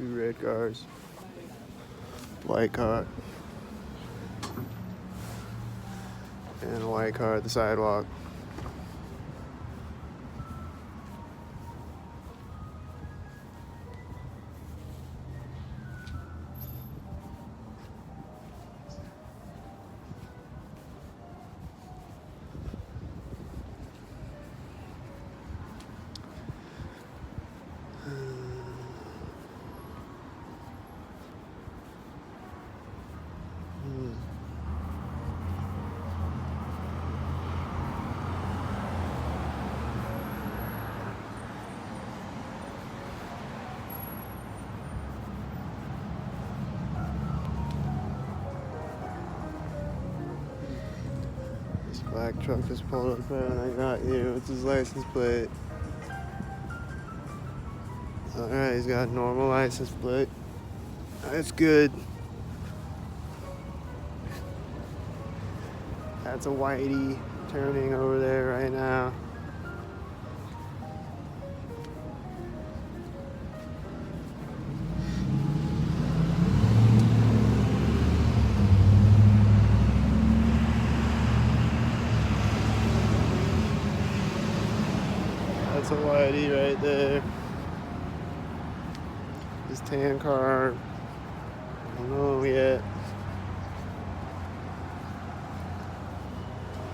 Two red cars, white car, and a white car at the sidewalk. This black truck just pulled up there and I got here. What's his license plate? Alright, he's got a normal license plate. That's good. That's a whitey turning over there right now. That's a whitey right there. This tan car, I don't know yet.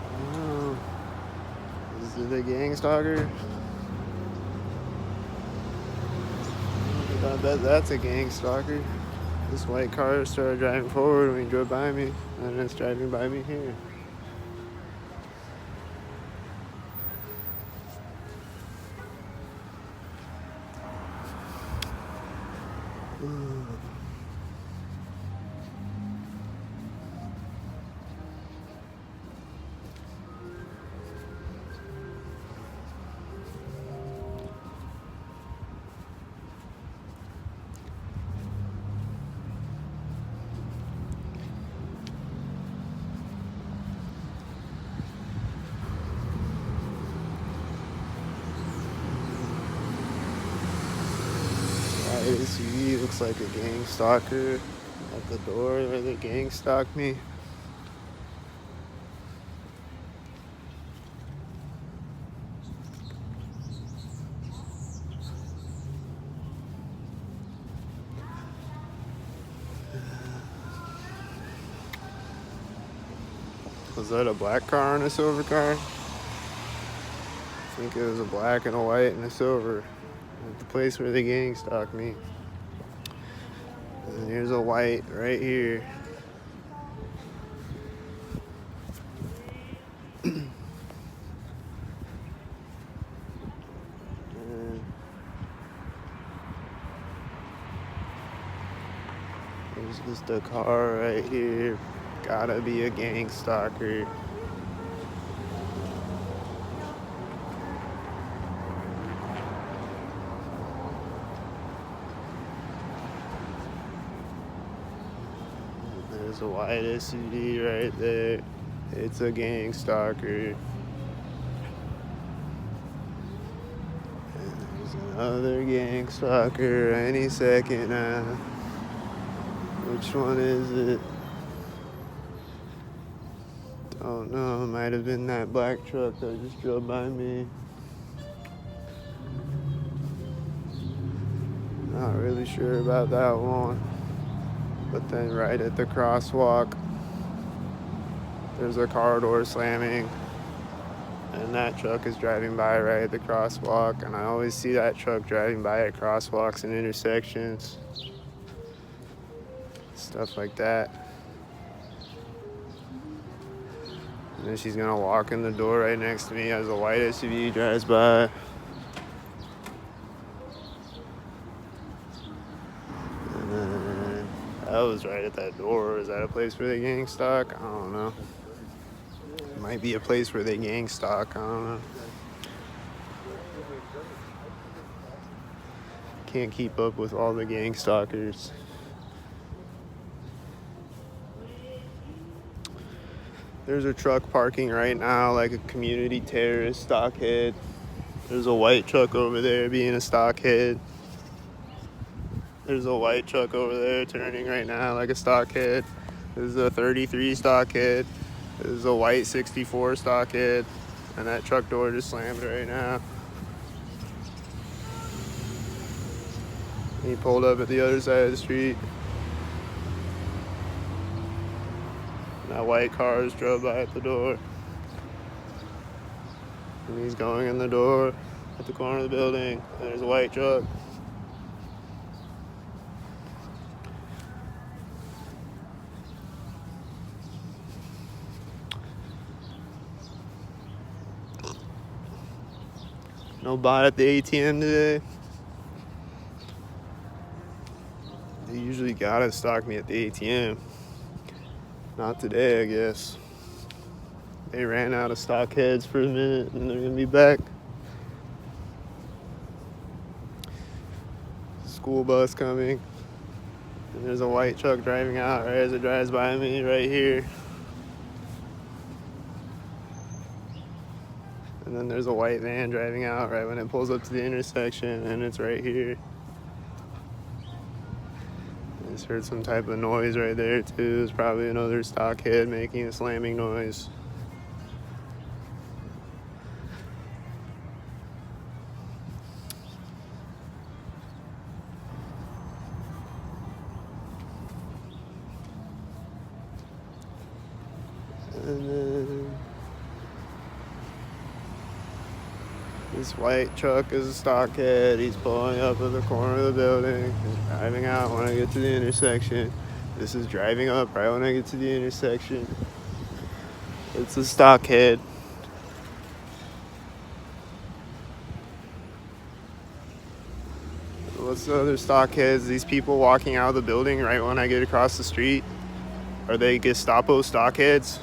I don't know. Is it a gang stalker? I bet that's a gang stalker. This white car started driving forward when he drove by me, and it's driving by me here. SUV looks like a gang stalker at the door where the gang stalked me. Was that a black car and a silver car? I think it was a black and a white and a silver at the place where the gang stalked me. And here's a white right here. And there's just a car right here. Gotta be a gang stalker. There's a white SUV right there. It's a gang stalker. And there's another gang stalker any second now. Which one is it? Don't know. It might have been that black truck that just drove by me. Not really sure about that one. But then right at the crosswalk, there's a car door slamming. And that truck is driving by right at the crosswalk. And I always see that truck driving by at crosswalks and intersections. Stuff like that. And then she's gonna walk in the door right next to me as a white SUV drives by. And then that was right at that door. Is that a place where they gang stalk? I don't know. It might be a place where they gang stalk. I don't know. Can't keep up with all the gang stalkers. There's a truck parking right now like a community terrorist stockhead. There's a white truck over there being a stockhead. There's a white truck over there turning right now like a stockhead. This is a 33 stockhead. This is a white 64 stockhead. And that truck door just slammed right now. He pulled up at the other side of the street. And that white car just drove by at the door. And he's going in the door at the corner of the building. And there's a white truck. No bot at the ATM today. They usually gotta stock me at the ATM. Not today, I guess. They ran out of stockheads for a minute and they're gonna be back. School bus coming. And there's a white truck driving out right as it drives by me right here. And then there's a white van driving out right when it pulls up to the intersection, and it's right here. I just heard some type of noise right there too. It's probably another stockhead making a slamming noise. And then this white truck is a stockhead. He's pulling up at the corner of the building. He's driving out when I get to the intersection. This is driving up right when I get to the intersection. It's a stockhead. What's the other stockheads? These people walking out of the building right when I get across the street. Are they Gestapo stockheads?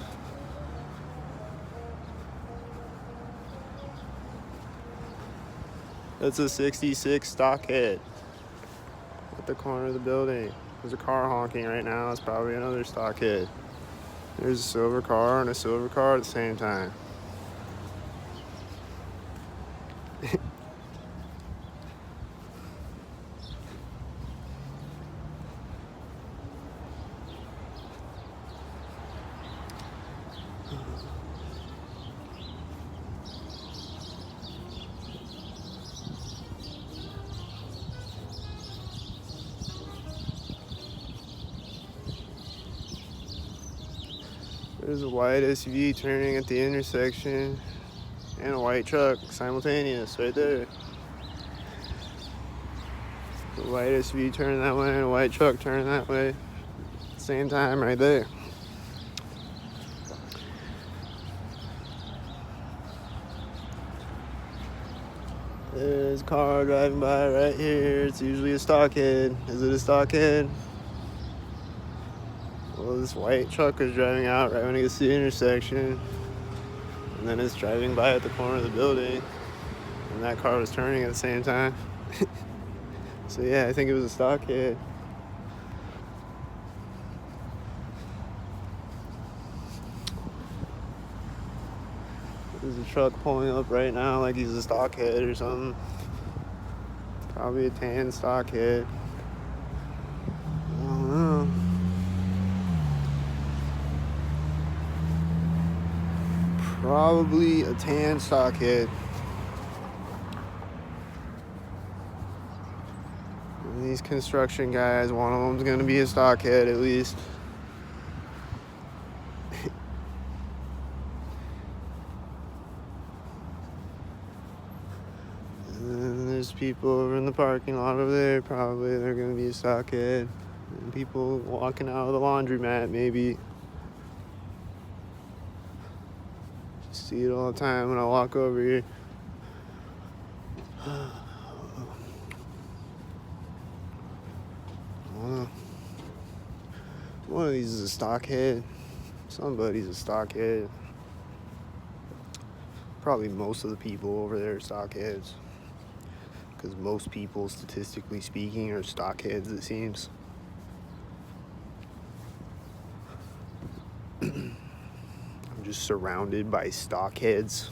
That's a 66 stockhead at the corner of the building. There's a car honking right now. It's probably another stockhead. There's a silver car and a silver car at the same time. There's a white SUV turning at the intersection and a white truck simultaneous right there. The white SUV turning that way and a white truck turning that way. Same time right there. There's a car driving by right here. It's usually a stockhead. Is it a stockhead? Well, this white truck is driving out right when it gets to the intersection. And then it's driving by at the corner of the building. And that car was turning at the same time. So yeah, I think it was a stockhead. There's a truck pulling up right now like he's a stockhead or something. Probably a tan stockhead. I don't know. Probably a tan stockhead. And these construction guys, one of them's gonna be a stockhead at least. And then there's people over in the parking lot over there. Probably they're gonna be a stockhead. And people walking out of the laundromat maybe. See it all the time when I walk over here. One of these is a stockhead. Somebody's a stockhead. Probably most of the people over there are stockheads. Because most people, statistically speaking, are stockheads, it seems. I'm just surrounded by stockheads.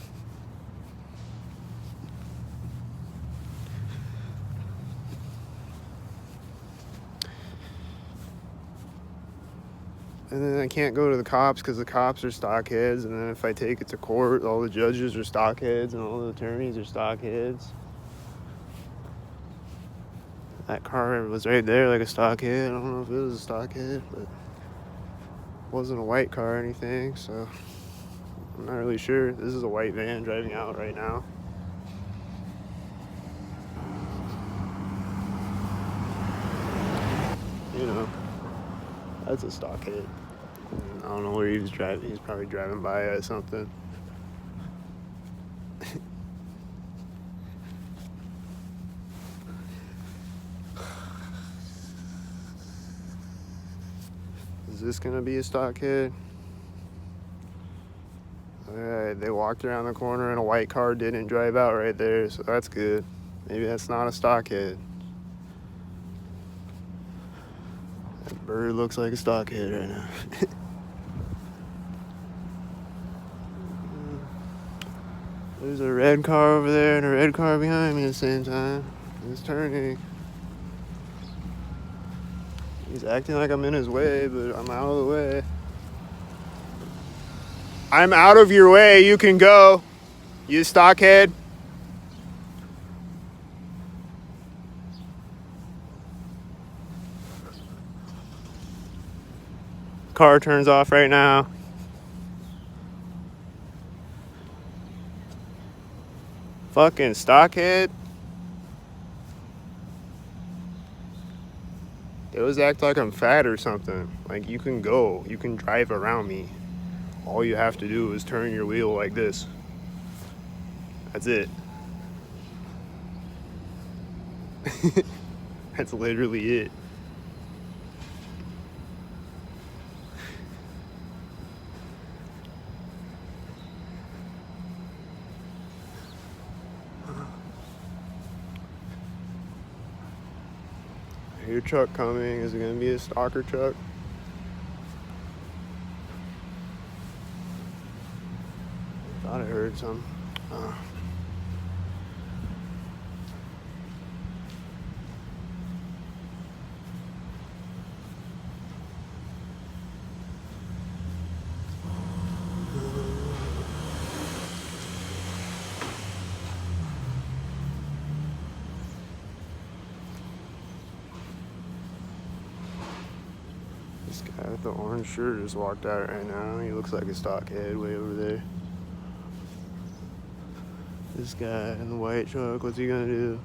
And then I can't go to the cops because the cops are stockheads. And then if I take it to court, all the judges are stockheads and all the attorneys are stockheads. That car was right there like a stockhead. I don't know if it was a stockhead, but it wasn't a white car or anything, so I'm not really sure. This is a white van driving out right now. You know, that's a stockhead. I don't know where he was driving. He's probably driving by at something. Is this gonna be a stockhead? Alright, they walked around the corner and a white car didn't drive out right there, so that's good. Maybe that's not a stockhead. That bird looks like a stockhead right now. There's a red car over there and a red car behind me at the same time. He's turning. He's acting like I'm in his way, but I'm out of the way. I'm out of your way. You can go. You stockhead. Car turns off right now. Fucking stockhead. They always act like I'm fat or something. Like, you can go. You can drive around me. All you have to do is turn your wheel like this. That's it. That's literally it. I hear a truck coming. Is it gonna be a stalker truck? Thought I heard some. This guy with the orange shirt just walked out right now. He looks like a stockhead way over there. This guy in the white truck, what's he gonna do?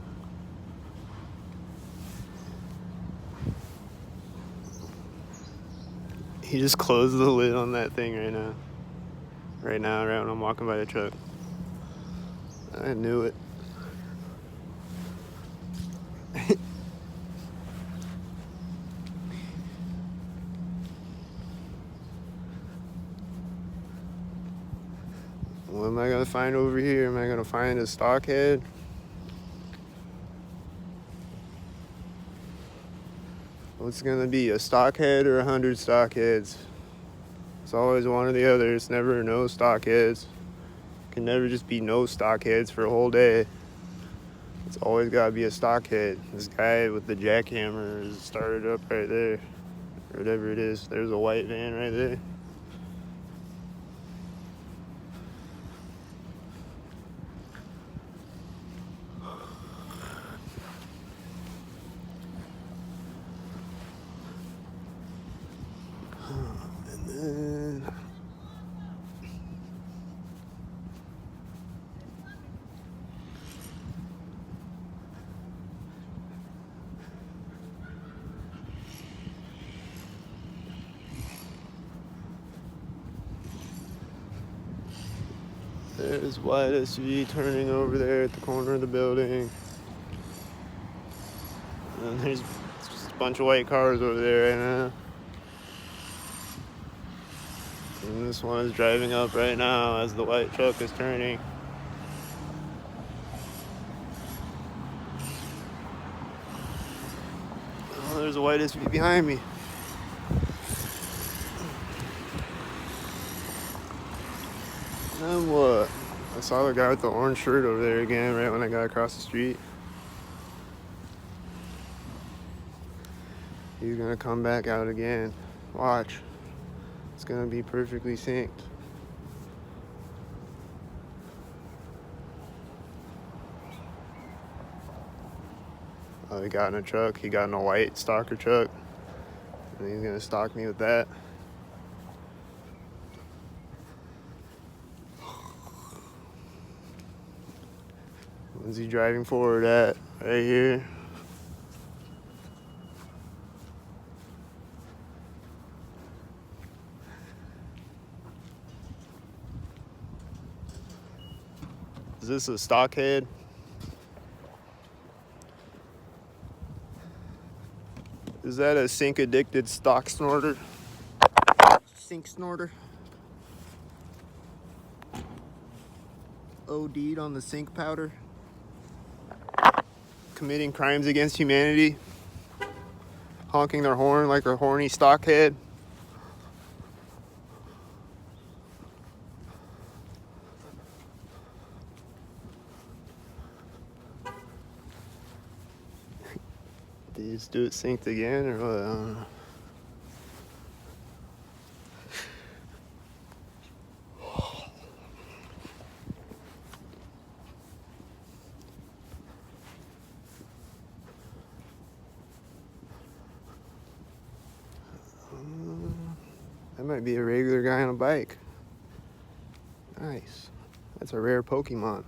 He just closed the lid on that thing right now. Right when I'm walking by the truck. I knew it. What am I gonna find over here? Am I gonna find a stockhead? What's gonna be, a stockhead or 100 stockheads? It's always one or the other. It's never no stockheads. It can never just be no stockheads for a whole day. It's always gotta be a stockhead. This guy with the jackhammer is started up right there. Or whatever it is. There's a white van right there. And then there's white SUV turning over there at the corner of the building. And there's just a bunch of white cars over there right now. And this one is driving up right now as the white truck is turning. Oh, there's a white SUV behind me. And what? I saw the guy with the orange shirt over there again right when I got across the street. He's gonna come back out again. Watch. It's gonna be perfectly synced. He got in a truck. He got in a white stalker truck. And he's gonna stalk me with that. Where's he driving forward at? Right here. Is this a stockhead? Is that a sink addicted stock snorter? Sink snorter? OD'd on the sink powder? Committing crimes against humanity? Honking their horn like a horny stockhead? Did you just do it synced again or what? I don't know. That might be a regular guy on a bike. Nice. That's a rare Pokemon.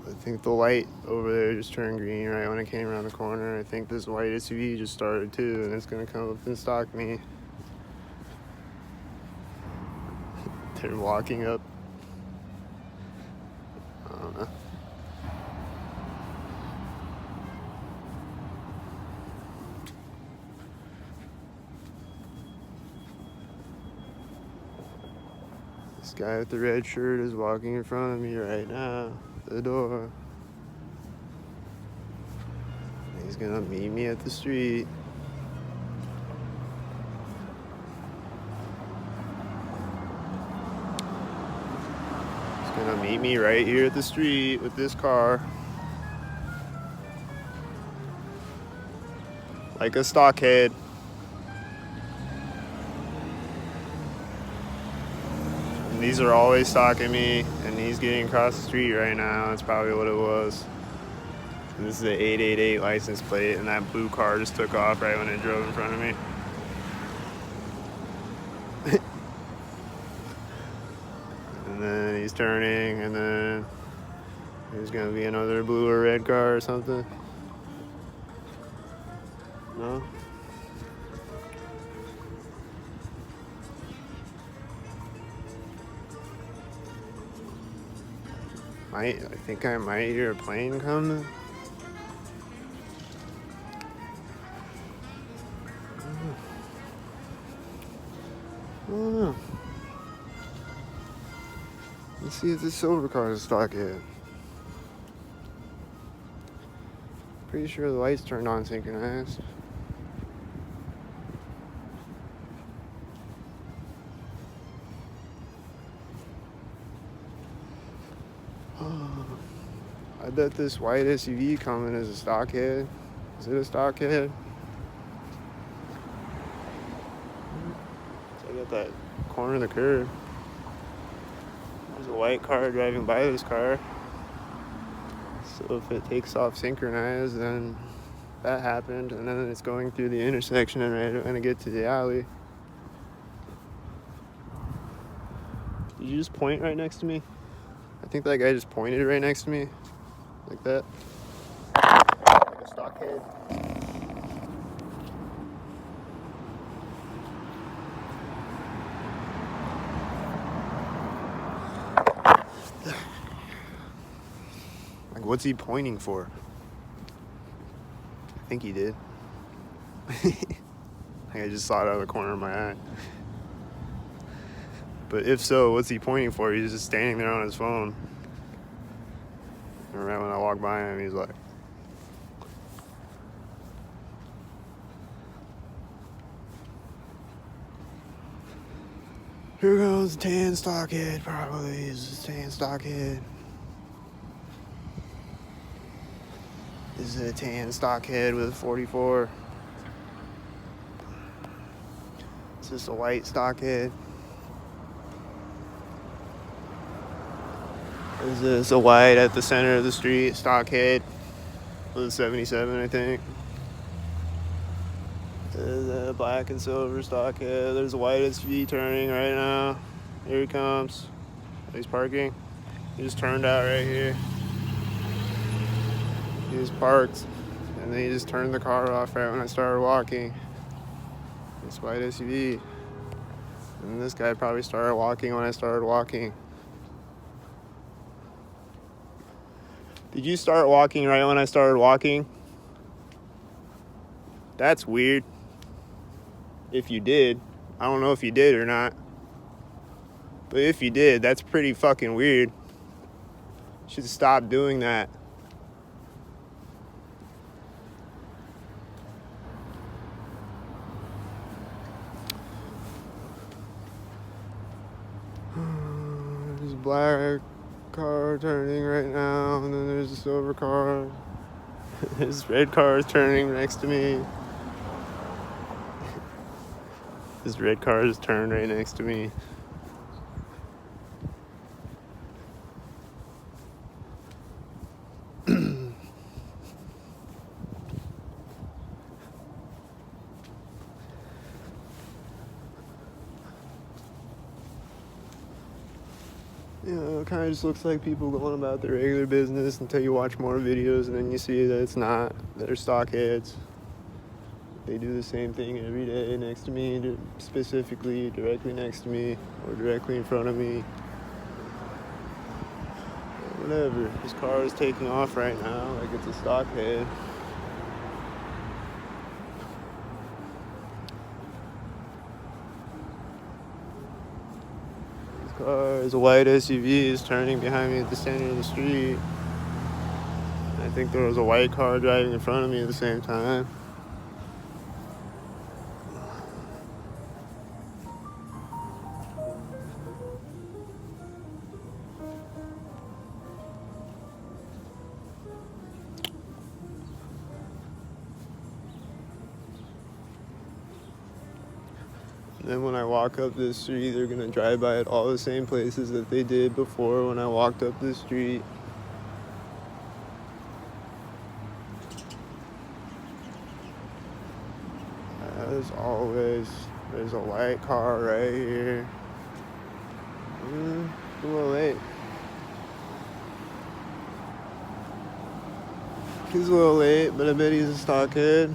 I think the light over there just turned green right when I came around the corner. I think this white SUV just started too, and it's gonna come up and stalk me. They're walking up. I don't know. This guy with the red shirt is walking in front of me right now. The door. He's gonna meet me at the street. He's gonna meet me right here at the street with this car. Like a stockhead. And these are always stalking me, and he's getting across the street right now. That's probably what it was. And this is an 888 license plate, and that blue car just took off right when it drove in front of me. And then he's turning, and then there's gonna be another blue or red car or something. No? I think I might hear a plane coming. I don't know. Let's see if this silver car is a stockhead. Pretty sure the lights turned on synchronized. I bet this white SUV coming is a stockhead. Is it a stockhead? So I got that corner of the curb. There's a white car driving by this car. So if it takes off synchronized, then that happened. And then it's going through the intersection and right when I get to the alley. Did you just point right next to me? I think that guy just pointed right next to me. Like that. Like a stockhead. Like, what's he pointing for? I think he did. I just saw it out of the corner of my eye. But if so, what's he pointing for? He's just standing there on his phone. And right when I walked by him, he's like, Here goes a tan stockhead, probably is a tan stockhead. This is a tan stockhead with a 44. It's just a white stockhead. This is a white at the center of the street stockhead with a 77, I think. There's a black and silver stockhead. There's a white SV turning right now. Here he comes. He's parking. He just turned out right here. He just parked, and then he just turned the car off right when I started walking. This white SUV. And this guy probably started walking when I started walking. Did you start walking right when I started walking? That's weird. If you did. I don't know if you did or not. But if you did, that's pretty fucking weird. You should stop doing that. There's a black car turning right now, and then there's a silver car. This red car is turning next to me. This red car just turned right next to me. You know, it kind of just looks like people going about their regular business until you watch more videos, and then you see that it's not. They're stockheads. They do the same thing every day next to me, specifically directly next to me or directly in front of me. Whatever. This car is taking off right now like it's a stockhead. This car is a white SUV is turning behind me at the center of the street. I think there was a white car driving in front of me at the same time. Then when I walk up this street, they're gonna drive by at all the same places that they did before when I walked up this street. As always, there's a white car right here. It's a little late. He's a little late, but I bet he's a stockhead.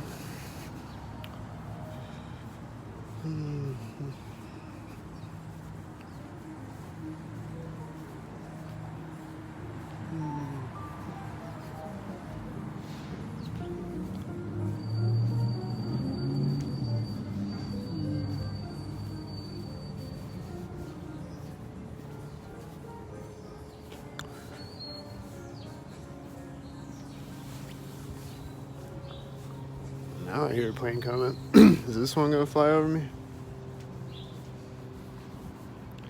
Now I hear a plane coming. Is this one gonna fly over me?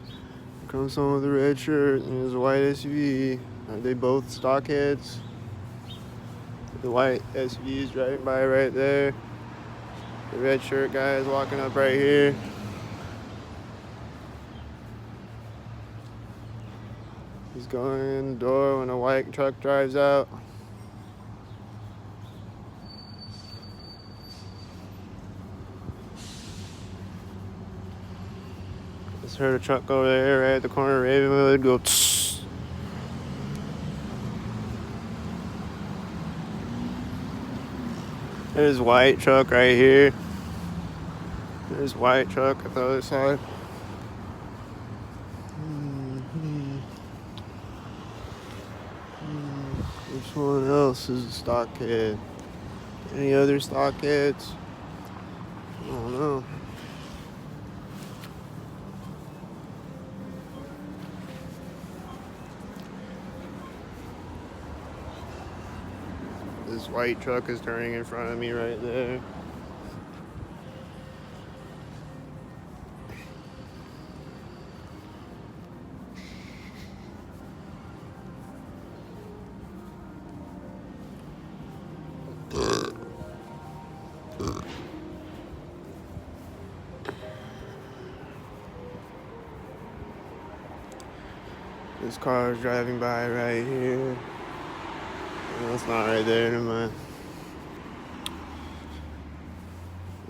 Here comes someone with a red shirt and there's a white SUV. Are they both stockheads? The white SUV is driving by right there. The red shirt guy is walking up right here. He's going in the door when a white truck drives out. Just heard a truck over there right at the corner of Ravenwood go tss. There's a white truck right here. There's a white truck at the other side. Which one else is a stockhead? Any other stockheads? I don't know. This white truck is turning in front of me right there. This car is driving by right here. No, it's not right there, never mind.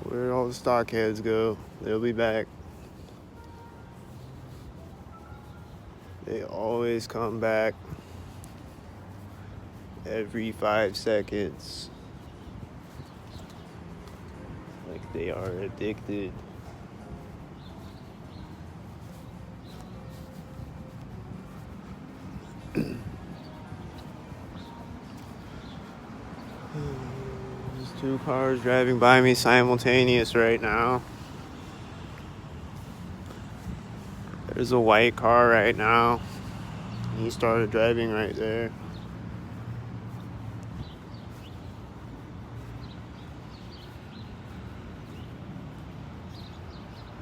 Where'd all the stockheads go? They'll be back. They always come back every 5 seconds. Like they are addicted. There's 2 cars driving by me simultaneous right now. There's a white car right now. He started driving right there.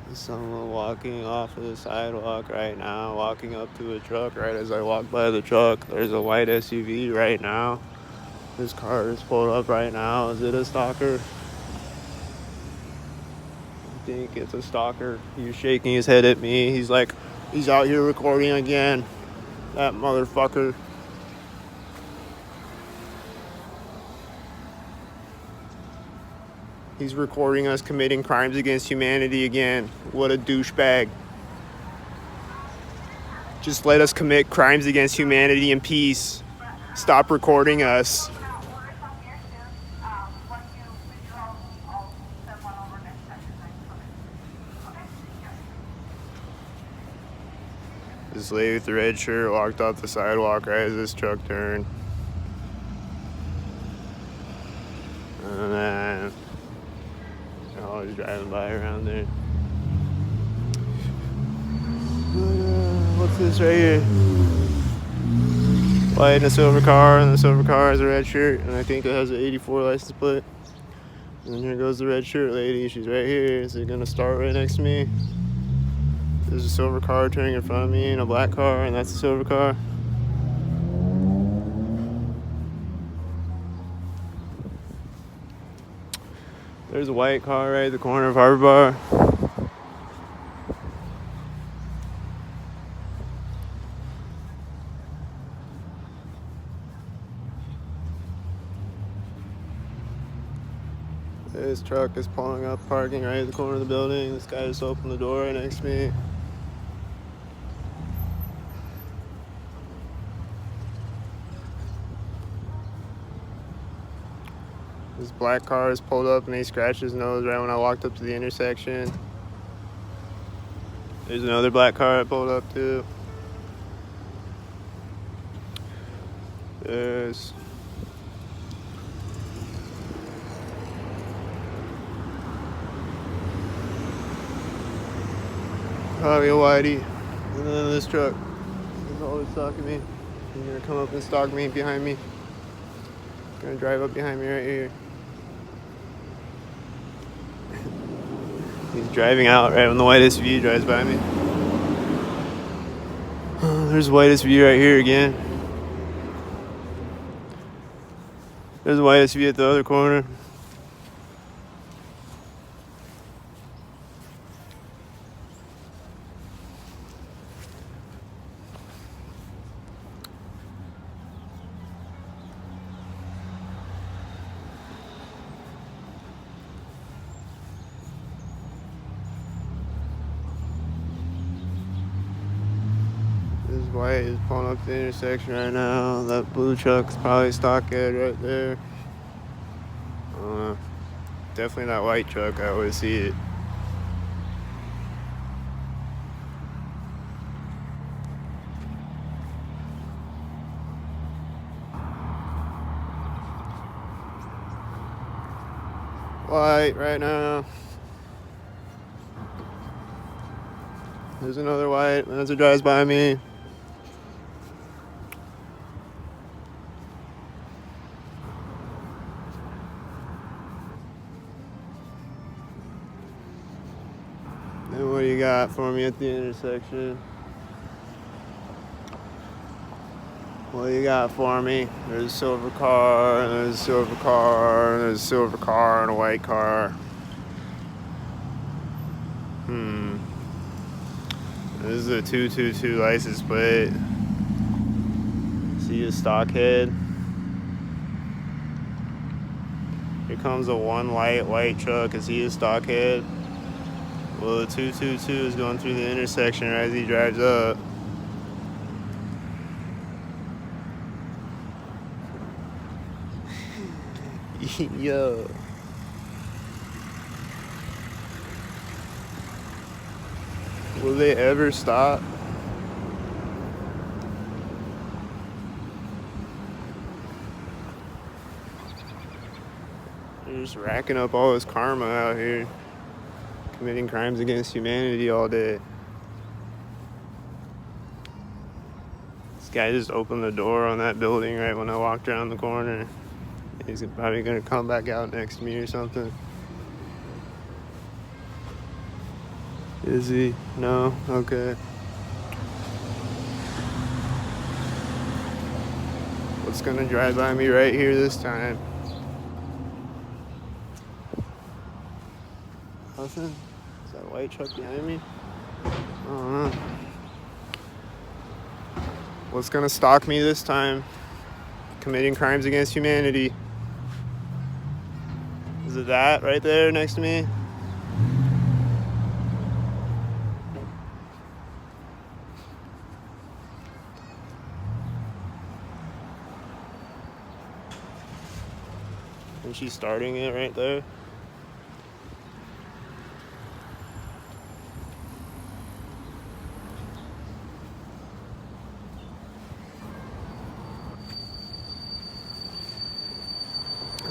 There's someone walking off of the sidewalk right now, walking up to a truck right as I walk by the truck. There's a white SUV right now. This car is pulled up right now. Is it a stalker? I think it's a stalker. He's shaking his head at me. He's like, he's out here recording again. That motherfucker. He's recording us committing crimes against humanity again. What a douchebag. Just let us commit crimes against humanity in peace. Stop recording us. This lady with the red shirt walked off the sidewalk right as this truck turned. And then they're always driving by around there. What's this right here? White and a silver car, and the silver car has a red shirt, and I think it has an 84 license plate. And here goes the red shirt lady. She's right here. Is it gonna start right next to me? There's a silver car turning in front of me and a black car, and that's a silver car. There's a white car right at the corner of Harbor Bar. This truck is pulling up, parking right at the corner of the building. This guy just opened the door right next to me. This black car is pulled up and he scratched his nose right when I walked up to the intersection. There's another black car that pulled up too. There's probably a whitey. And then this truck is always stalking me. He's gonna come up and stalk me behind me. He's gonna drive up behind me right here. He's driving out right when the white SUV drives by me. There's a white SUV right here again. There's a white SUV at the other corner. This white is pulling up the intersection right now. That blue truck's probably stockhead right there. Definitely that white truck. I always see it. White right now. There's another white as it drives by me. And what do you got for me at the intersection? What you got for me? There's a silver car, and there's a silver car, and there's a silver car, and a white car. This is a 222 license plate. See a stockhead? Here comes a one light white truck. Is he a stockhead? Well, the 222 is going through the intersection as he drives up. Yo. Will they ever stop? They're just racking up all this karma out here, committing crimes against humanity all day. This guy just opened the door on that building right when I walked around the corner. He's probably gonna come back out next to me or something. Is he? No? Okay. What's gonna drive by me right here this time? Nothing? Is that white truck behind me? I don't know. What's gonna stalk me this time? Committing crimes against humanity. Is it that right there next to me? And she's starting it right there.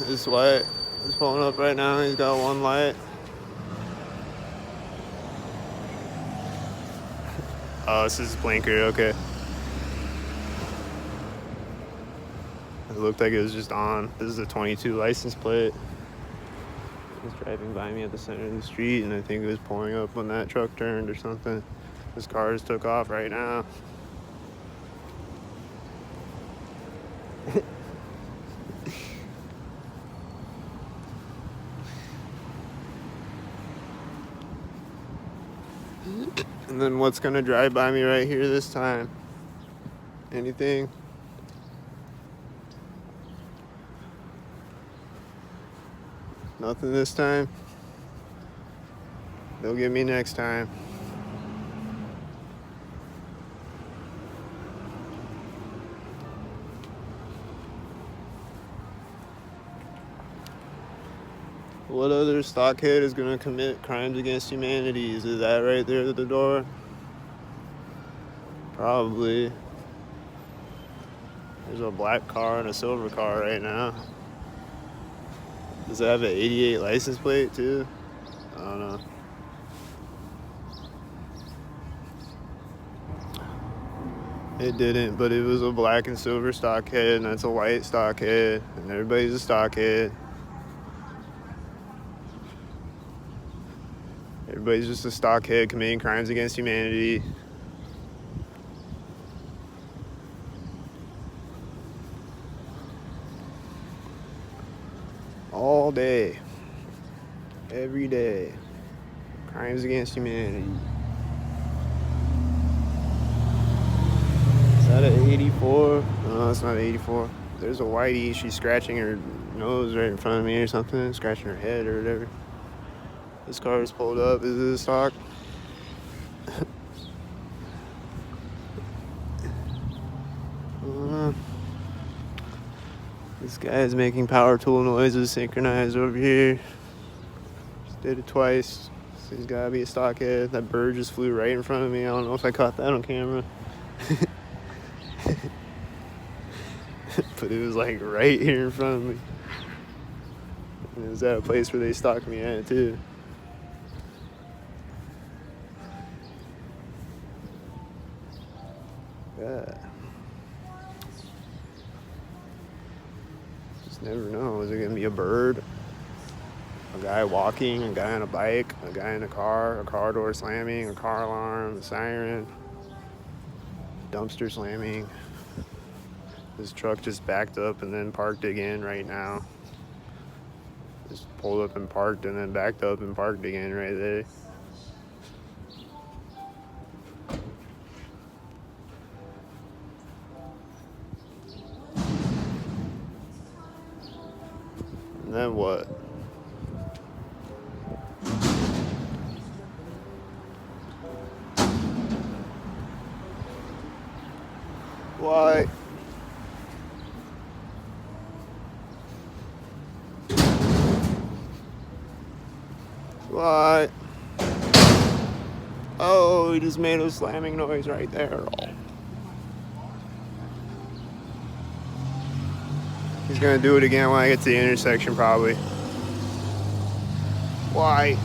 This white is pulling up right now. He's got one light. Oh, this is blinker. Okay. It looked like it was just on. This is a 22 license plate. He's driving by me at the center of the street, and I think it was pulling up when that truck turned or something. This car just took off right now. And then what's gonna drive by me right here this time? Anything? Nothing this time? They'll get me next time. What other stockhead is gonna commit crimes against humanity? Is it that right there at the door? Probably. There's a black car and a silver car right now. Does it have an 88 license plate too? I don't know. It didn't, but it was a black and silver stockhead, and that's a white stockhead, and everybody's a stockhead. Everybody's just a stockhead committing crimes against humanity. All day. Every day. Crimes against humanity. Is that an 84? No, it's not an 84. There's a whitey. She's scratching her nose right in front of me or something. Scratching her head or whatever. This car is pulled up. Is it a stock? This guy is making power tool noises synchronized over here. Just did it twice. So he's gotta be a stockhead. That bird just flew right in front of me. I don't know if I caught that on camera. But it was like right here in front of me. And it was at a place where they stalked me at too. Yeah. Just never know. Is it gonna be a bird? A guy walking, a guy on a bike, a guy in a car door slamming, a car alarm, a siren, dumpster slamming. This truck just backed up and then parked again right now. Just pulled up and parked and then backed up and parked again right there. And then what? Why? Why? Oh, he just made a slamming noise right there. He's gonna do it again when I get to the intersection, probably. Why?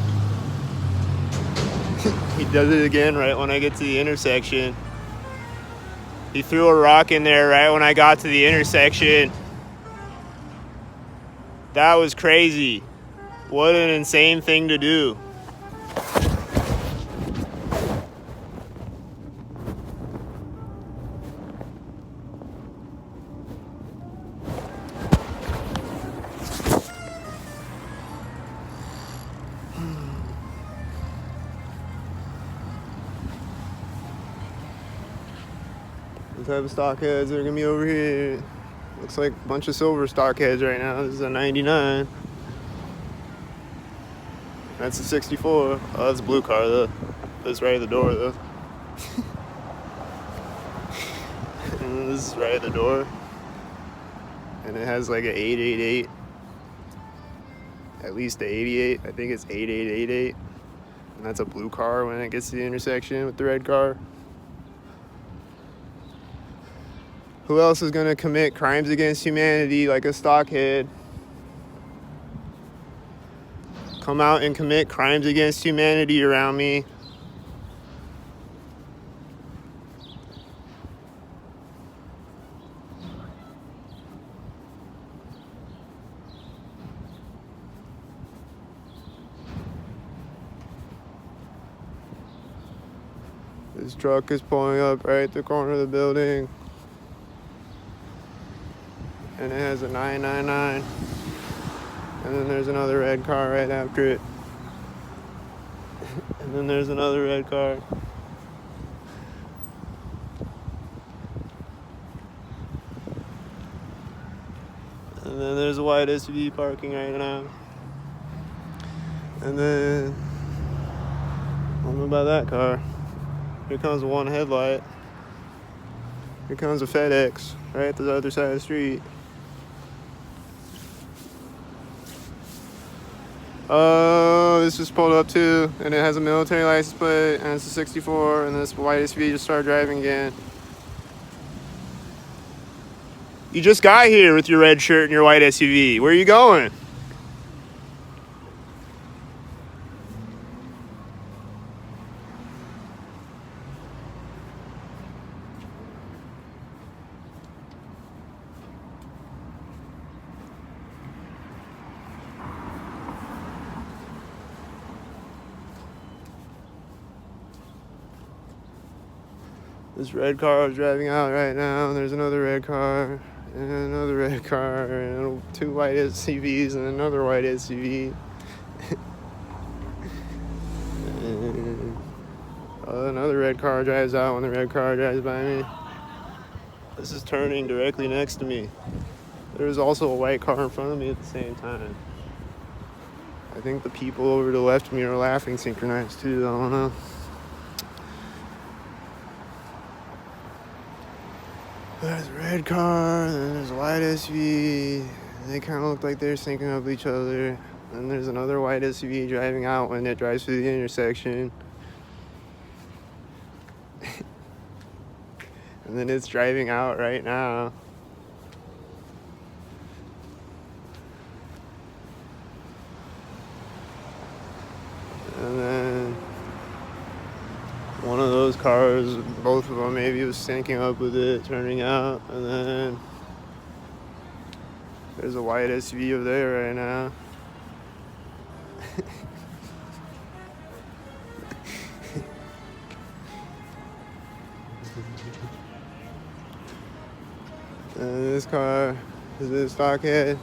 He does it again right when I get to the intersection. He threw a rock in there right when I got to the intersection. That was crazy. What an insane thing to do. The type of stockheads that are gonna be over here. Looks like a bunch of silver stockheads right now. This is a 99. That's a 64. Oh, that's a blue car though. That's right at the door though. And this is right at the door. And it has like an 888. At least the 88. I think it's 8888. And that's a blue car when it gets to the intersection with the red car. Who else is gonna commit crimes against humanity like a stockhead? Come out and commit crimes against humanity around me. This truck is pulling up right at the corner of the building. And it has a 999. And then there's another red car right after it. And then there's another red car. And then there's a white SUV parking right now. And then, I don't know about that car. Here comes one headlight. Here comes a FedEx right at the other side of the street. Oh, this just pulled up too, and it has a military license plate, and it's a 64, and this white SUV just started driving again. You just got here with your red shirt and your white SUV. Where are you going? This red car is driving out right now, and there's another red car, and another red car, and two white SUVs, and another white SUV. And another red car drives out when the red car drives by me. This is turning directly next to me. There's also a white car in front of me at the same time. I think the people over to the left of me are laughing synchronized too, I don't know. There's a red car, then there's a white SUV. They kind of look like they're syncing up with each other. Then there's another white SUV driving out when it drives through the intersection. And then it's driving out right now. And then one of those cars, both of them maybe was syncing up with it, turning out, and then there's a white SUV over there right now. And this car is in Stockhead.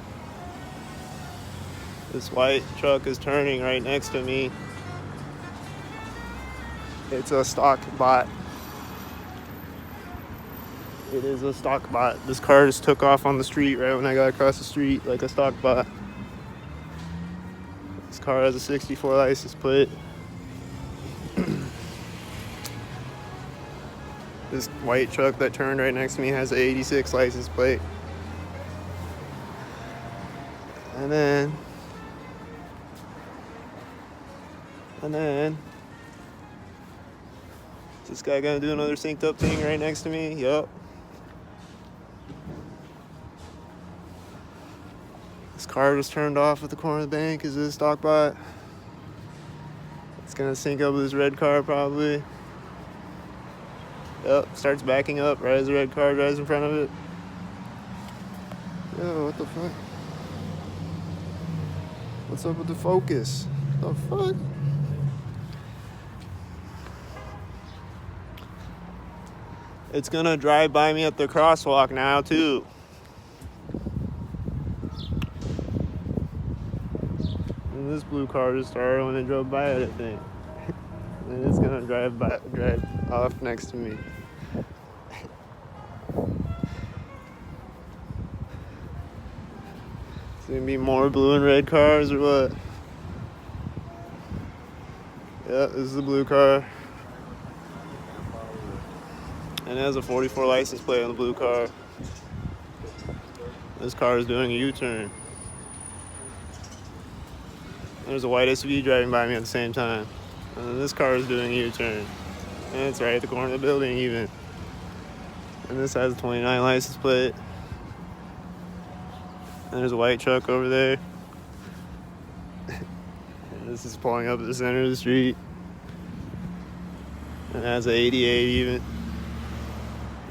This white truck is turning right next to me. It's a stock bot. It is a stock bot. This car just took off on the street right when I got across the street like a stock bot. This car has a 64 license plate. This white truck that turned right next to me has an 86 license plate. And then is this guy gonna do another synced up thing right next to me? Yup. This car just turned off at the corner of the bank. Is this stock bot? It's gonna sync up with this red car probably. Yep, starts backing up right as the red car drives in front of it. Yo, what the fuck? What's up with the focus? The fuck? It's gonna drive by me at the crosswalk now too. And this blue car just started when it drove by it, I think. And it's gonna drive off next to me. It's gonna be more blue and red cars or what? Yeah, this is the blue car. And it has a 44 license plate on the blue car. This car is doing a U-turn. There's a white SUV driving by me at the same time. And then this car is doing a U-turn. And it's right at the corner of the building even. And this has a 29 license plate. And there's a white truck over there. And this is pulling up at the center of the street. And it has an 88 even.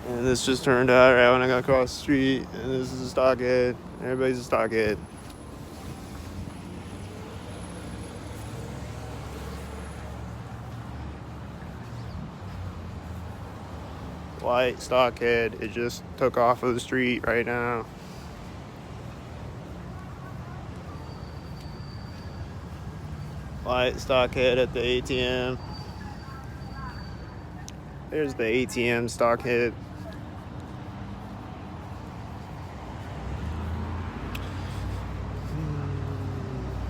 And this just turned out right when I got across the street. And this is a stockhead. Everybody's a stockhead. White stockhead. It just took off of the street right now. White stockhead at the ATM. There's the ATM stockhead.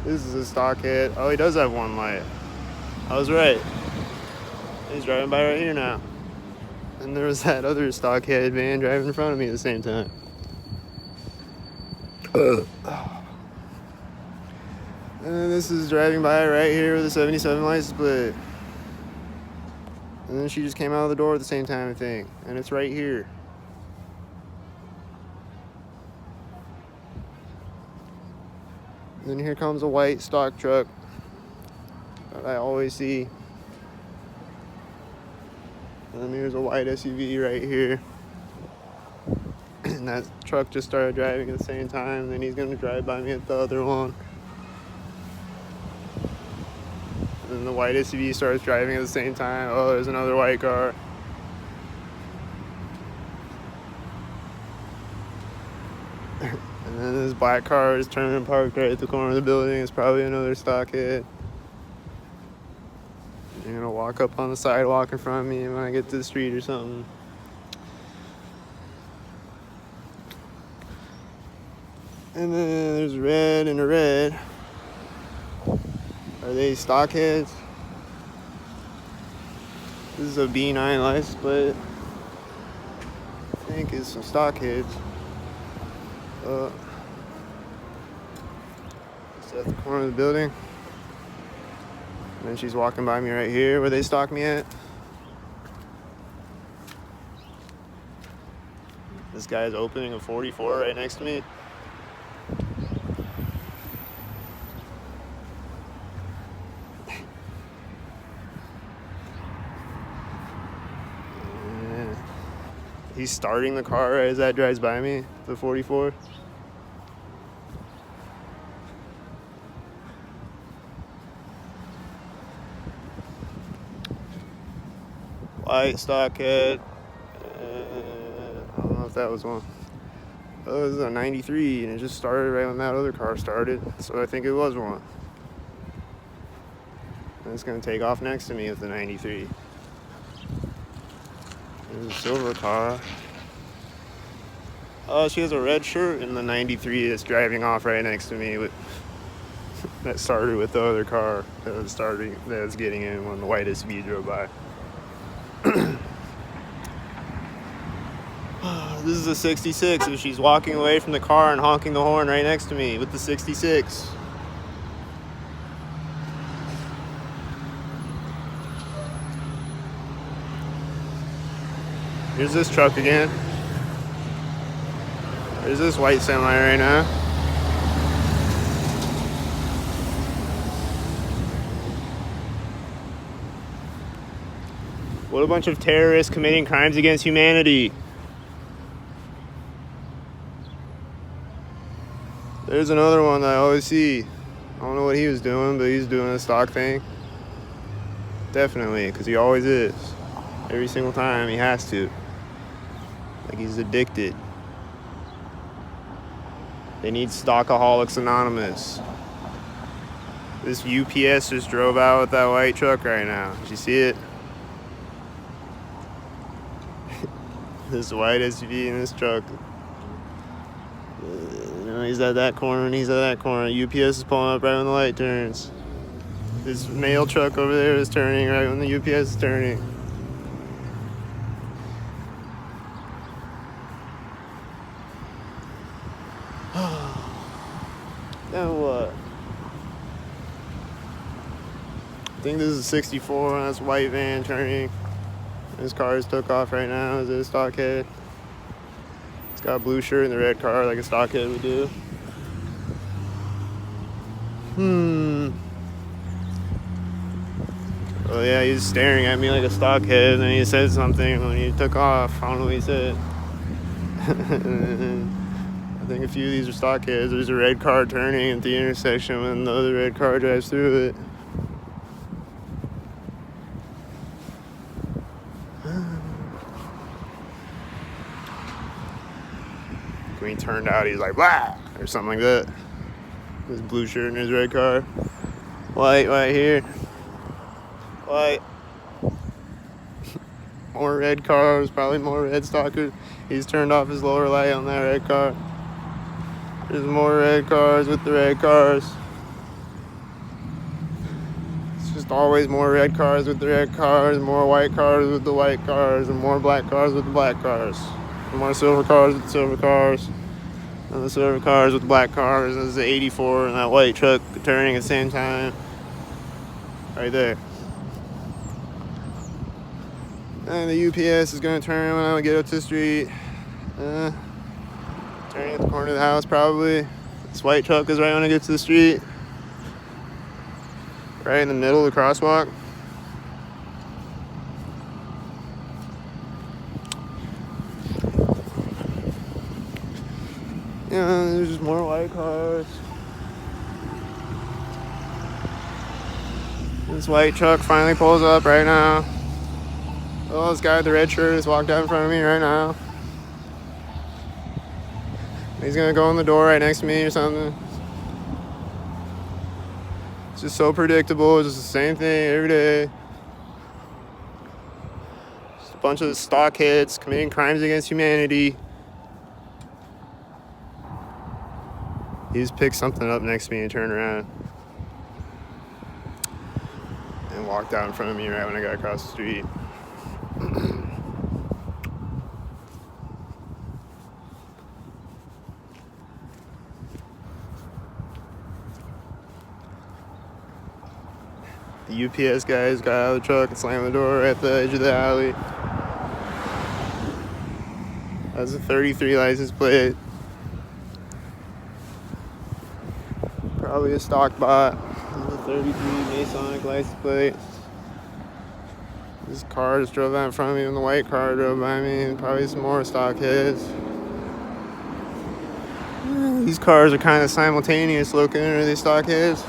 This is a stockhead. Oh, he does have one light. I was right. He's driving by right here now. And there was that other stockhead van driving in front of me at the same time. And then this is driving by right here with a 77 license plate. And then she just came out of the door at the same time, I think. And it's right here. And then here comes a white stock truck that I always see. And then here's a white SUV right here. And that truck just started driving at the same time. And then he's gonna drive by me at the other one. And then the white SUV starts driving at the same time. Oh, there's another white car. And then this black car is turning and parked right at the corner of the building. It's probably another stockhead. They're gonna walk up on the sidewalk in front of me when I get to the street or something. And then there's red and a red. Are they stockheads? This is a B9 license plate. I think it's some stockheads. It's at the corner of the building. And then she's walking by me right here where they stalked me at. This guy's opening a 44 right next to me. He's starting the car right as that drives by me, the 44. White stockhead. I don't know if that was one. Oh, this is a 93, and it just started right when that other car started, so I think it was one. And it's gonna take off next to me with the 93. There's a silver car. Oh, she has a red shirt in the 93 that's driving off right next to me with that started with the other car that was getting in when the white SUV drove by. This is a 66, so she's walking away from the car and honking the horn right next to me with the 66. Here's this truck again. There's this white semi right now. What a bunch of terrorists committing crimes against humanity. There's another one that I always see. I don't know what he was doing, but he's doing a stock thing. Definitely, because he always is. Every single time he has to. Like he's addicted. They need Stockaholics Anonymous. This UPS just drove out with that white truck right now. Did you see it? This white SUV and this truck. He's at that corner and he's at that corner. UPS is pulling up right when the light turns. This mail truck over there is turning right when the UPS is turning. Now what? I think this is a 64 and that's a white van turning. His car just took off right now. Is it a stockhead? It's got a blue shirt and the red car like a stockhead would do. Well, yeah, he's staring at me like a stockhead, and then he said something when he took off. I don't know what he said. I think a few of these are stockheads. There's a red car turning at the intersection when the other red car drives through it. When he turned out, he's like, blah, or something like that. His blue shirt and his red car. White here. White. More red cars, probably more red stalkers. He's turned off his lower light on that red car. There's more red cars with the red cars. It's just always more red cars with the red cars, more white cars with the white cars, and more black cars with the black cars. More silver cars with the silver cars. And the silver cars with the black cars. There's the 84 and that white truck turning at the same time. Right there. And the UPS is going to turn when I get up to the street. Turning at the corner of the house probably. This white truck is right when I get to the street. Right in the middle of the crosswalk. Yeah, there's just more white cars. This white truck finally pulls up right now. Oh, this guy with the red shirt just walked out in front of me right now. He's gonna go in the door right next to me or something. It's just so predictable. It's just the same thing every day. Just a bunch of stockheads committing crimes against humanity. He just picked something up next to me and turned around and walked out in front of me right when I got across the street. The UPS guys got out of the truck and slammed the door at the edge of the alley. That's a 33 license plate. Probably a stock bot. This is a 33 Masonic license plate. This car just drove out in front of me and the white car drove by me, and probably some more stockheads. These cars are kind of simultaneous looking, are they stockheads?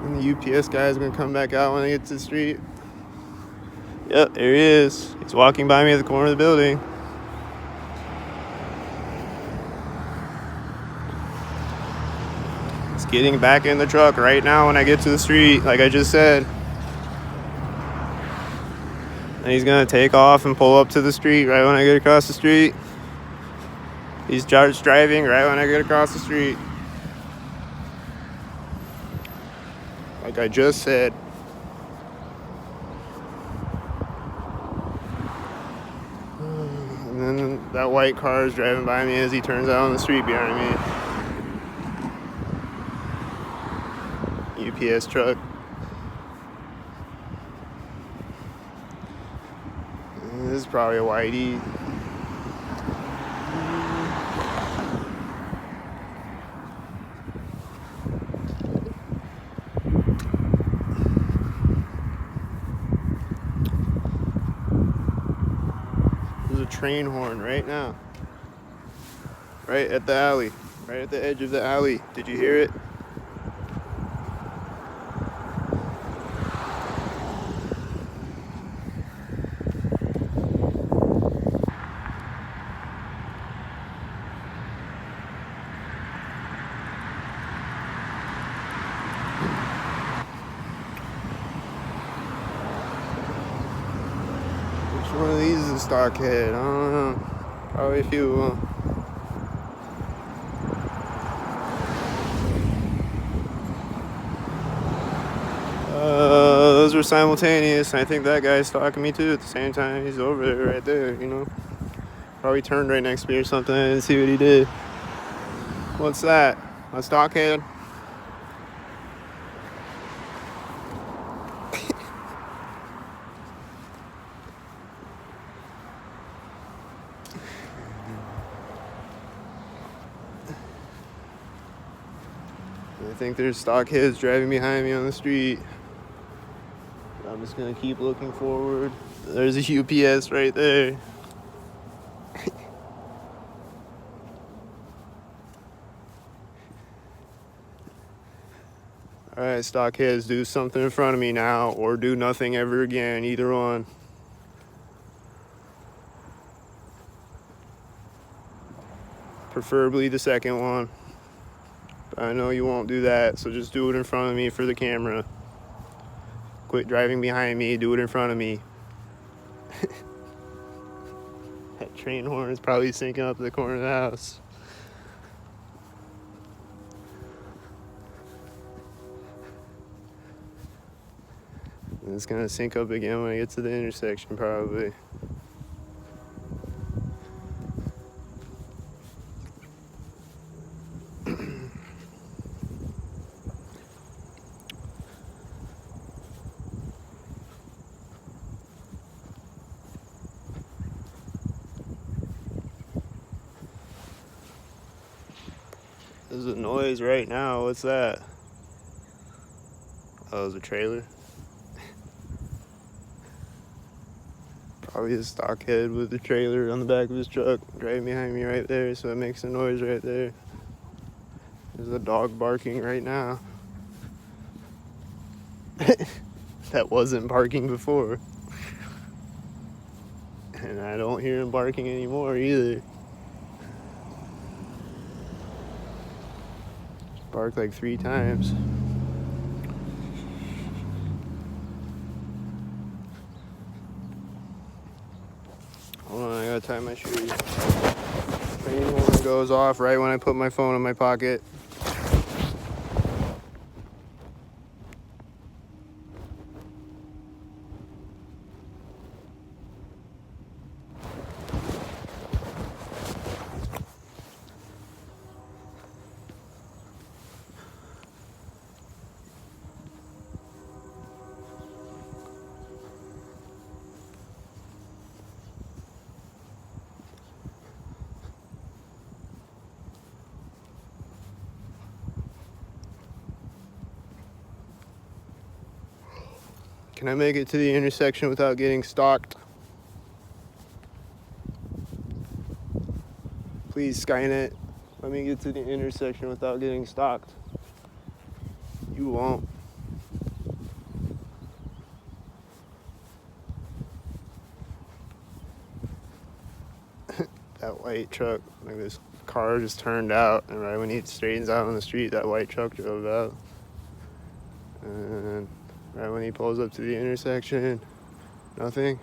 And the UPS guy is going to come back out when I get to the street. Yep, there he is. He's walking by me at the corner of the building. He's getting back in the truck right now when I get to the street, like I just said. And he's gonna take off and pull up to the street right when I get across the street. He's just driving right when I get across the street. Like I just said. And then that white car is driving by me as he turns out on the street behind me. UPS truck. This is probably a whitey. There's a train horn right now. Right at the alley. Right at the edge of the alley. Did you hear it? Which one of these is a stockhead? I don't know. Probably a few of them. Those were simultaneous. I think that guy's stalking me too at the same time. He's over there, right there, you know. Probably turned right next to me or something. I didn't see what he did. What's that? A stockhead? I think there's stockheads driving behind me on the street. I'm just gonna keep looking forward. There's a UPS right there. Alright, stockheads, do something in front of me now or do nothing ever again. Either one. Preferably the second one. But I know you won't do that, so just do it in front of me for the camera. Quit driving behind me, do it in front of me. That train horn is probably sinking up the corner of the house. And it's gonna sync up again when I get to the intersection, probably. There's a noise right now. What's that? Oh, it's a trailer. Probably a stockhead with a trailer on the back of his truck driving behind me right there, so it makes a noise right there. There's a dog barking right now. That wasn't barking before. And I don't hear him barking anymore either. Barked like 3 times. Hold on, I gotta tie my shoes. Train horn goes off right when I put my phone in my pocket. Can I make it to the intersection without getting stalked? Please, Skynet, let me get to the intersection without getting stalked. You won't. That white truck, like this. car just turned out, and right when he straightens out on the street, that white truck drove out. And right when he pulls up to the intersection, nothing.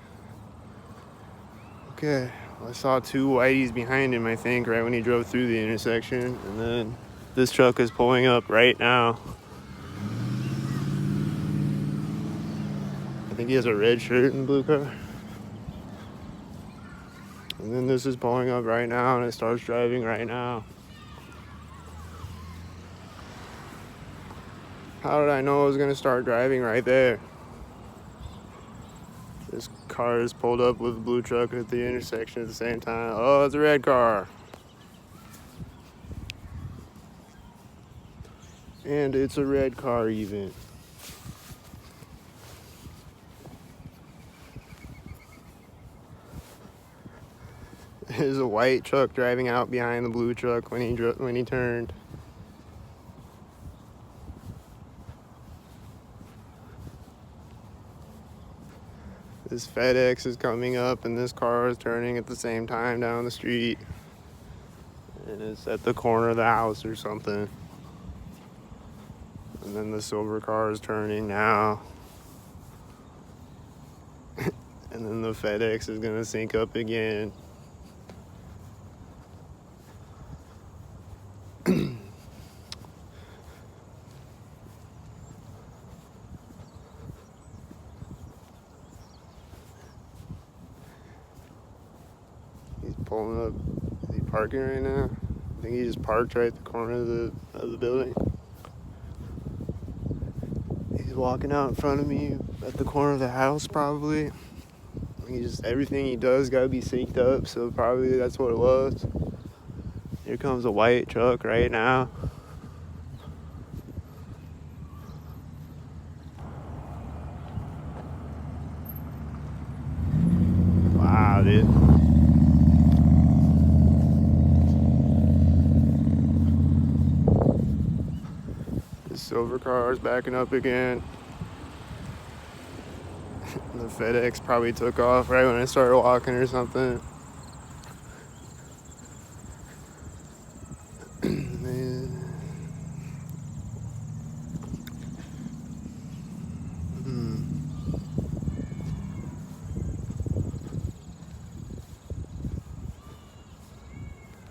Okay, well, I saw two whiteys behind him, I think, right when he drove through the intersection. And then this truck is pulling up right now. I think he has a red shirt and blue car. And then this is pulling up right now, and it starts driving right now. How did I know it was gonna start driving right there? This car is pulled up with a blue truck at the intersection at the same time. Oh, it's a red car. And it's a red car even. There's a white truck driving out behind the blue truck when he turned. This FedEx is coming up, and this car is turning at the same time down the street. And it's at the corner of the house or something. And then the silver car is turning now. And then the FedEx is gonna sync up again. He's pulling up. Is he parking right now? I think he just parked right at the corner of the building. He's walking out in front of me at the corner of the house, probably. Everything he does gotta be synced up, so probably that's what it was. Here comes a white truck right now. Wow, dude. The silver car is backing up again. The FedEx probably took off right when I started walking or something.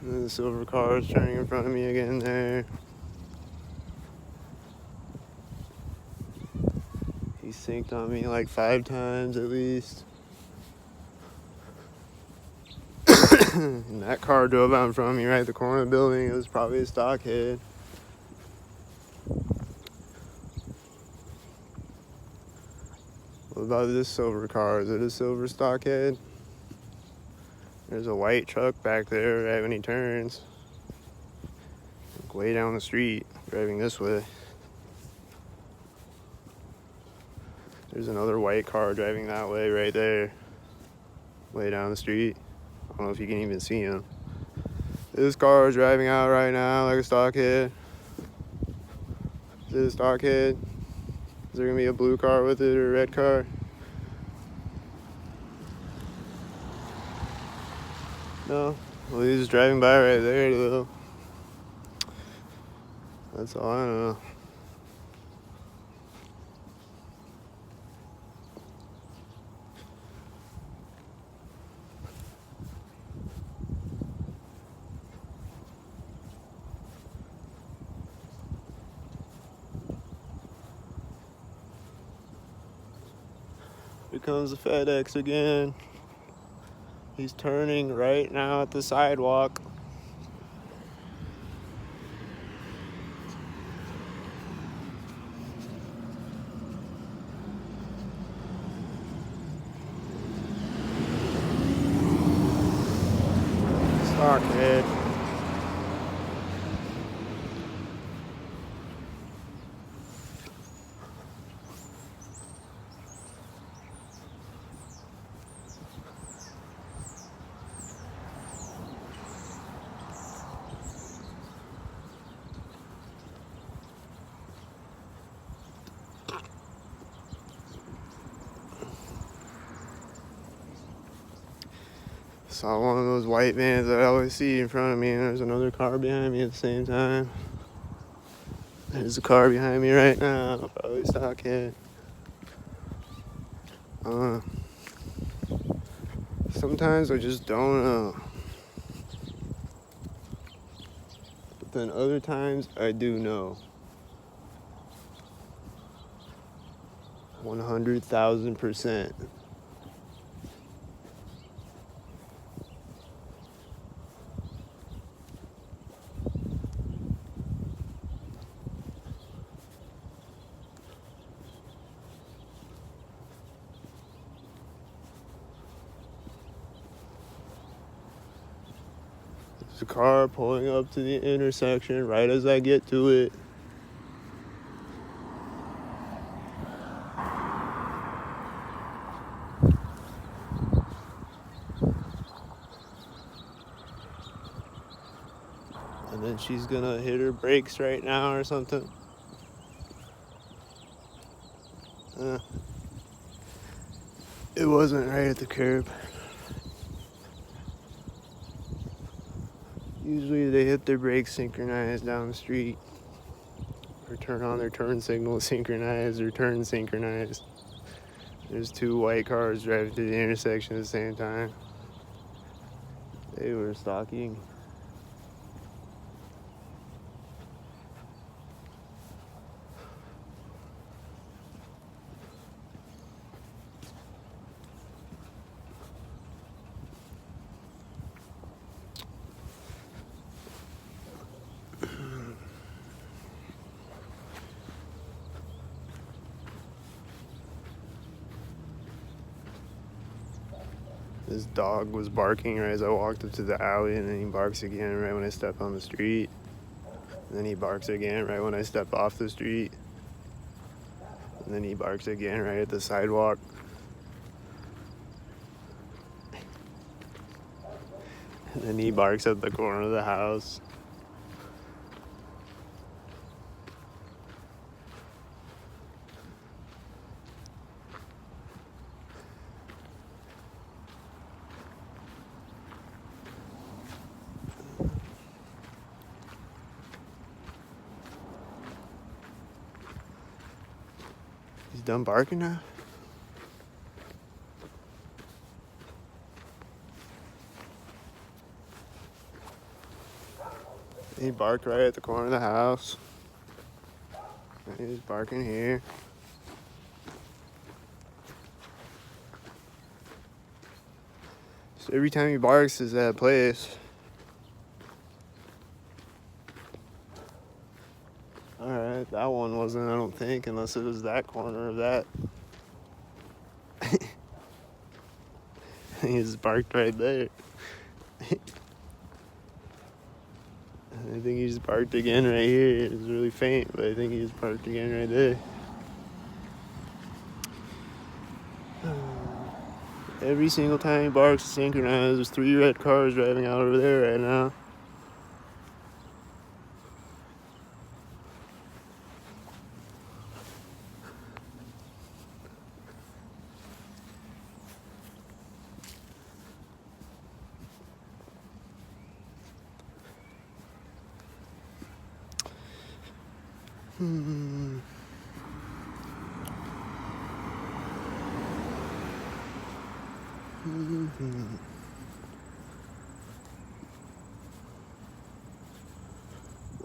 And then the silver car is turning in front of me again there. He synced on me like 5 times at least. And that car drove out in front of me right at the corner of the building. It was probably a stockhead. What about this silver car? Is it a silver stockhead? There's a white truck back there right when he turns. Like way down the street, driving this way. There's another white car driving that way right there. Way down the street. I don't know if you can even see him. This car is driving out right now like a stockhead. Is it a stockhead? Is there gonna be a blue car with it or a red car? No. Well, he's just driving by right there though. That's all I know. Here comes the FedEx again. He's turning right now at the sidewalk. Stockhead. Saw one of those white vans that I always see in front of me, and there's another car behind me at the same time. There's a car behind me right now, probably stockhead. Sometimes I just don't know. But then other times I do know. 100,000%. There's a car pulling up to the intersection right as I get to it. And then she's gonna hit her brakes right now or something. It wasn't right at the curb. Usually they hit their brakes synchronized down the street, or turn on their turn signal synchronized, or turn synchronized. There's two white cars driving through the intersection at the same time. They were stalking. This dog was barking right as I walked up to the alley, and then he barks again right when I step on the street. And then he barks again right when I step off the street. And then he barks again right at the sidewalk. And then he barks at the corner of the house. He's done barking now? He barked right at the corner of the house. And he's barking here. So every time he barks is at a place. Alright, that one wasn't, I don't think, unless it was that corner of that. He just barked right there. I think he just barked again right here. It was really faint, but I think he just barked again right there. Every single time he barks, synchronized. There's 3 red cars driving out over there right now.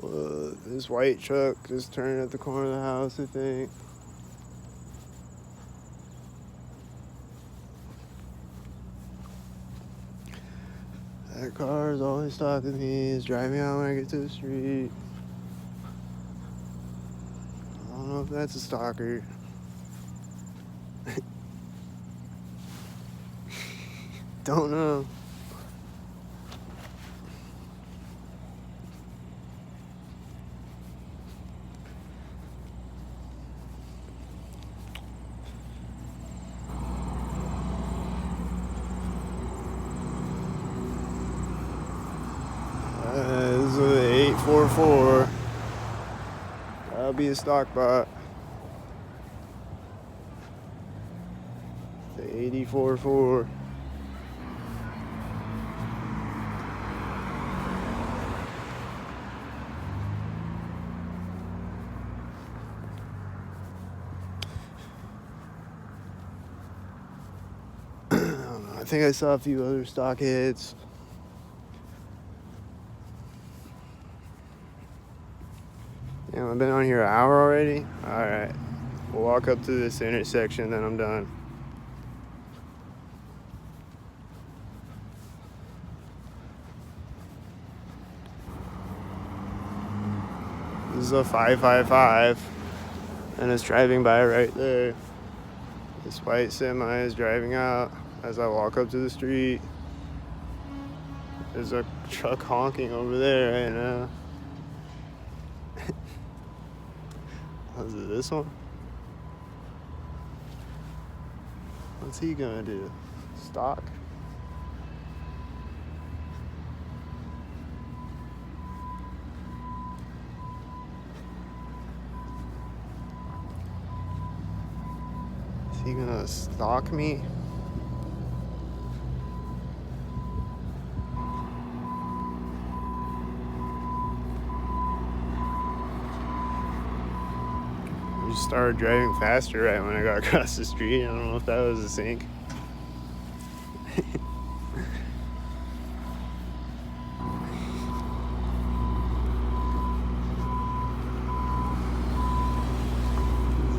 Well, this white truck just turned at the corner of the house, I think. That car is always stalking me. It's driving out when I get to the street. I don't know if that's a stalker. Don't know. This is an 844. That'll be a stock bot. The 844. think I saw a few other stockheads. Yeah, I've been on here an hour already. Alright. We'll walk up to this intersection, then I'm done. This is a 555, and it's driving by right there. This white semi is driving out as I walk up to the street. There's a truck honking over there right now. Is it this one? What's he gonna do? Stock? Is he gonna stalk me? I just started driving faster right when I got across the street. I don't know if that was a sync. Is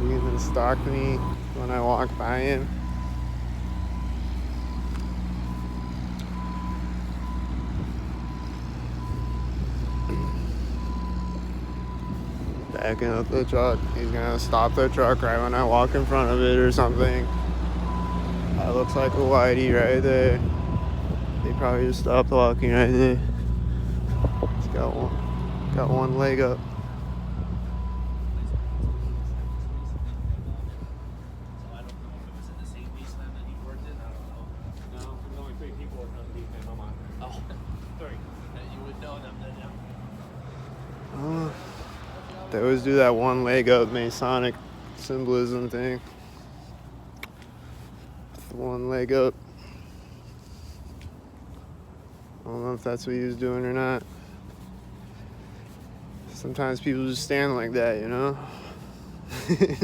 he gonna stalk me when I walk by him? Backing up the truck. He's gonna stop the truck right when I walk in front of it or something. That looks like a whitey right there. They probably just stopped walking right there. He's got one leg up. They always do that one leg up Masonic symbolism thing. The one leg up. I don't know if that's what he was doing or not. Sometimes people just stand like that, you know?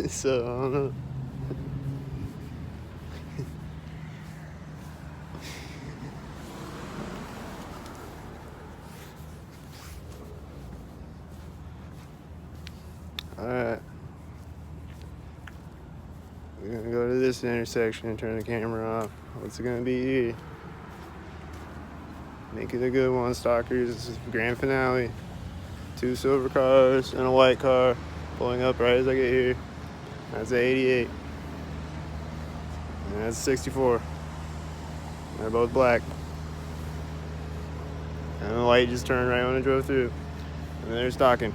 So, I don't know. Alright. We're gonna go to this intersection and turn the camera off. What's it gonna be here? Make it a good one, stalkers. This is grand finale. 2 silver cars and a white car pulling up right as I get here. That's an 88. And that's a 64. They're both black. And the light just turned right when I drove through. And they're stalking.